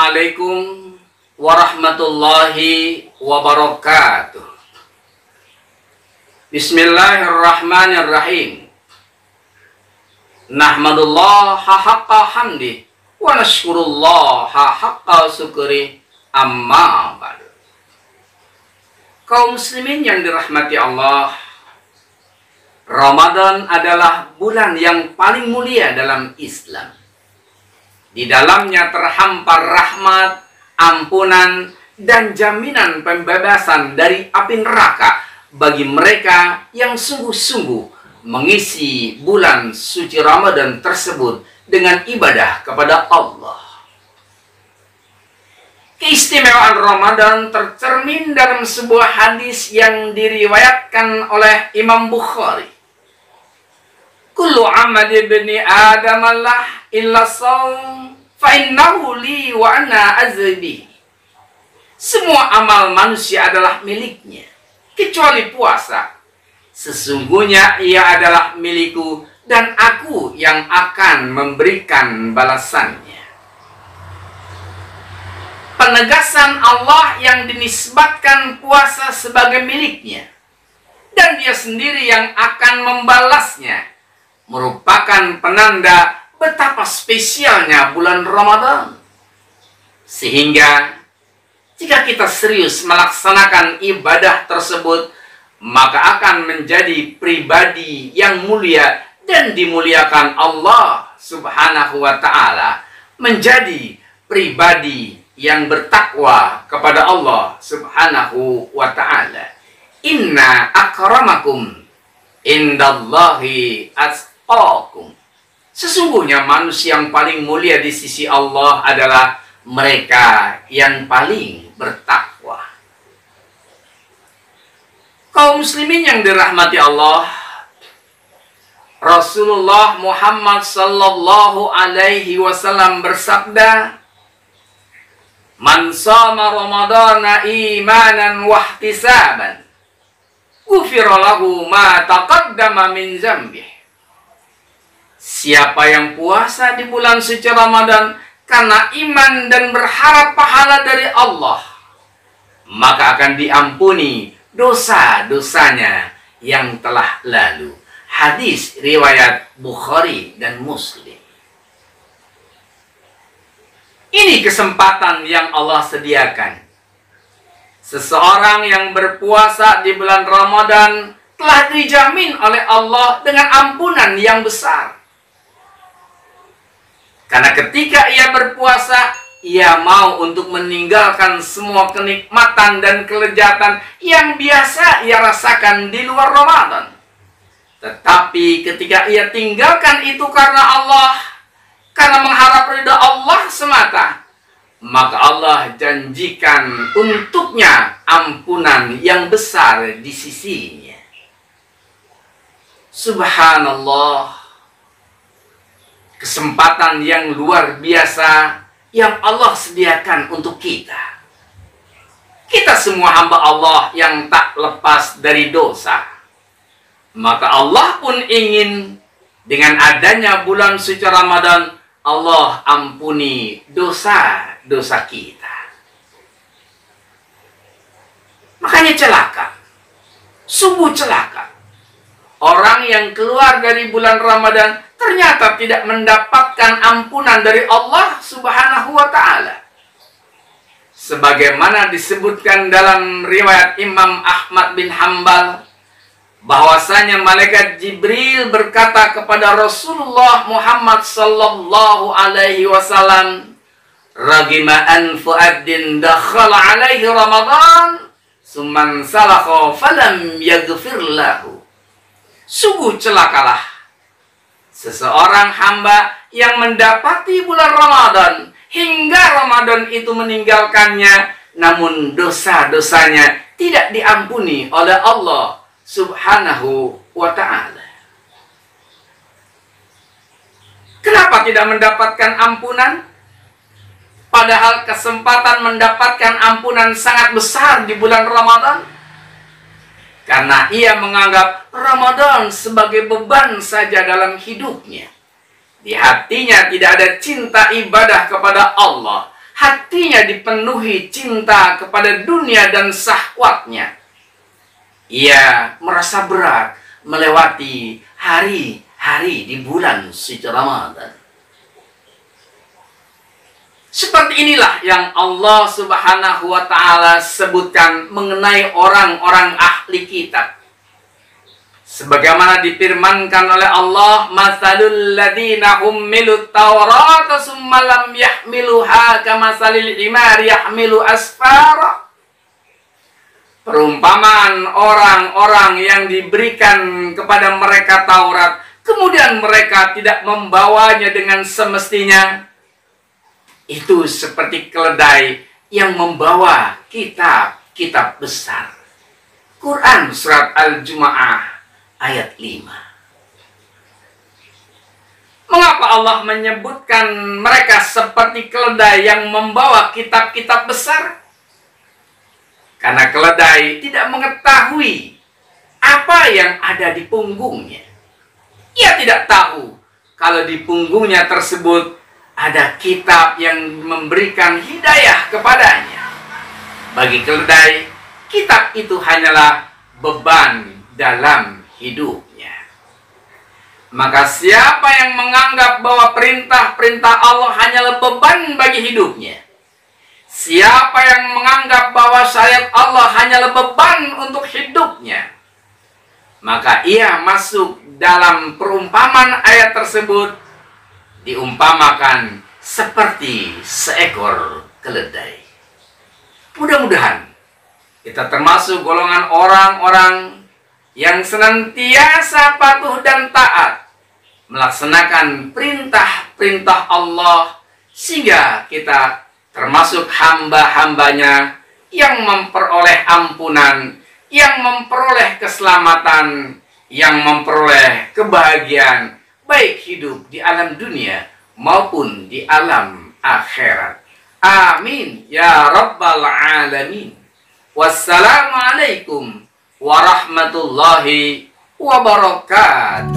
Assalamualaikum warahmatullahi wabarakatuh. Bismillahirrahmanirrahim. Nahmadullaha haqqa hamdi wa nashkurullaha haqqa syukri, amma ba'du. Kaum muslimin yang dirahmati Allah, Ramadan adalah bulan yang paling mulia dalam Islam. Di dalamnya terhampar rahmat, ampunan, dan jaminan pembebasan dari api neraka bagi mereka yang sungguh-sungguh mengisi bulan suci Ramadan tersebut dengan ibadah kepada Allah. Keistimewaan Ramadan tercermin dalam sebuah hadis yang diriwayatkan oleh Imam Bukhari. Kullu amali ibni Adam lah illa shaum fa innahu li wa ana azbi. Semua amal manusia adalah miliknya kecuali puasa. Sesungguhnya ia adalah milikku dan aku yang akan memberikan balasannya. Penegasan Allah yang dinisbatkan puasa sebagai miliknya dan dia sendiri yang akan membalasnya merupakan penanda betapa spesialnya bulan Ramadan. Sehingga jika kita serius melaksanakan ibadah tersebut, maka akan menjadi pribadi yang mulia dan dimuliakan Allah Subhanahu wa ta'ala, menjadi pribadi yang bertakwa kepada Allah Subhanahu wa ta'ala. Inna akramakum indallahi atqakum. Sesungguhnya manusia yang paling mulia di sisi Allah adalah mereka yang paling bertakwa. Kaum muslimin yang dirahmati Allah, Rasulullah Muhammad sallallahu alaihi wasallam bersabda, "Man shama Ramadana imanan wa ihtisaban, ghufira lahu ma taqaddama min dzambihi." Siapa yang puasa di bulan suci Ramadan karena iman dan berharap pahala dari Allah, maka akan diampuni dosa-dosanya yang telah lalu. Hadis riwayat Bukhari dan Muslim. Ini kesempatan yang Allah sediakan. Seseorang yang berpuasa di bulan Ramadan telah dijamin oleh Allah dengan ampunan yang besar. Karena ketika ia berpuasa, ia mau untuk meninggalkan semua kenikmatan dan kelezatan yang biasa ia rasakan di luar Ramadan. Tetapi ketika ia tinggalkan itu karena Allah, karena mengharap ridha Allah semata, maka Allah janjikan untuknya ampunan yang besar di sisinya. Subhanallah. Kesempatan yang luar biasa yang Allah sediakan untuk kita. Kita semua hamba Allah yang tak lepas dari dosa. Maka Allah pun ingin dengan adanya bulan suci Ramadan, Allah ampuni dosa-dosa kita. Makanya celaka, sungguh celaka orang yang keluar dari bulan Ramadan ternyata tidak mendapatkan ampunan dari Allah Subhanahu wa ta'ala. Sebagaimana disebutkan dalam riwayat Imam Ahmad bin Hanbal, bahwasanya malaikat Jibril berkata kepada Rasulullah Muhammad sallallahu alaihi wasallam, "Ragima an fuaddin dakhala alaihi Ramadan, summan salakha falam yaghfir lahu." Sungguh celakalah seseorang hamba yang mendapati bulan Ramadan hingga Ramadan itu meninggalkannya, namun dosa-dosanya tidak diampuni oleh Allah Subhanahu wa ta'ala. Kenapa tidak mendapatkan ampunan? Padahal kesempatan mendapatkan ampunan sangat besar di bulan Ramadan. Karena ia menganggap Ramadan sebagai beban saja dalam hidupnya. Di hatinya tidak ada cinta ibadah kepada Allah. hatinya dipenuhi cinta kepada dunia dan syahwatnya, ia merasa berat melewati hari-hari di bulan suci Ramadan. Seperti inilah yang Allah Subhanahu wa Ta'ala sebutkan mengenai orang-orang ahli kitab. Sebagaimana difirmankan oleh Allah, "Matsalul ladzina hummilut Taurata tsumma lam yahmiluha kamatsalil himari yahmilu asfara." Perumpamaan orang-orang yang diberikan kepada mereka Taurat, kemudian mereka tidak membawanya dengan semestinya, itu seperti keledai yang membawa kitab-kitab besar. Quran Surat Al-Jumu'ah ayat 5. Mengapa Allah menyebutkan mereka seperti keledai yang membawa kitab-kitab besar? Karena keledai tidak mengetahui apa yang ada di punggungnya. Ia tidak tahu kalau di punggungnya tersebut ada kitab yang memberikan hidayah kepadanya. Bagi keledai, kitab itu hanyalah beban dalam hidupnya. Maka siapa yang menganggap bahwa perintah-perintah Allah hanyalah beban bagi hidupnya, siapa yang menganggap bahwa syariat Allah hanyalah beban untuk hidupnya, maka ia masuk dalam perumpamaan ayat tersebut, diumpamakan seperti seekor keledai. Mudah-mudahan kita termasuk golongan orang-orang yang senantiasa patuh dan taat melaksanakan perintah-perintah Allah, sehingga kita termasuk hamba-hambanya yang memperoleh ampunan, yang memperoleh keselamatan, yang memperoleh kebahagiaan, baik hidup di alam dunia maupun di alam akhirat. Amin ya rabbal alamin. Wassalamualaikum warahmatullahi wabarakatuh.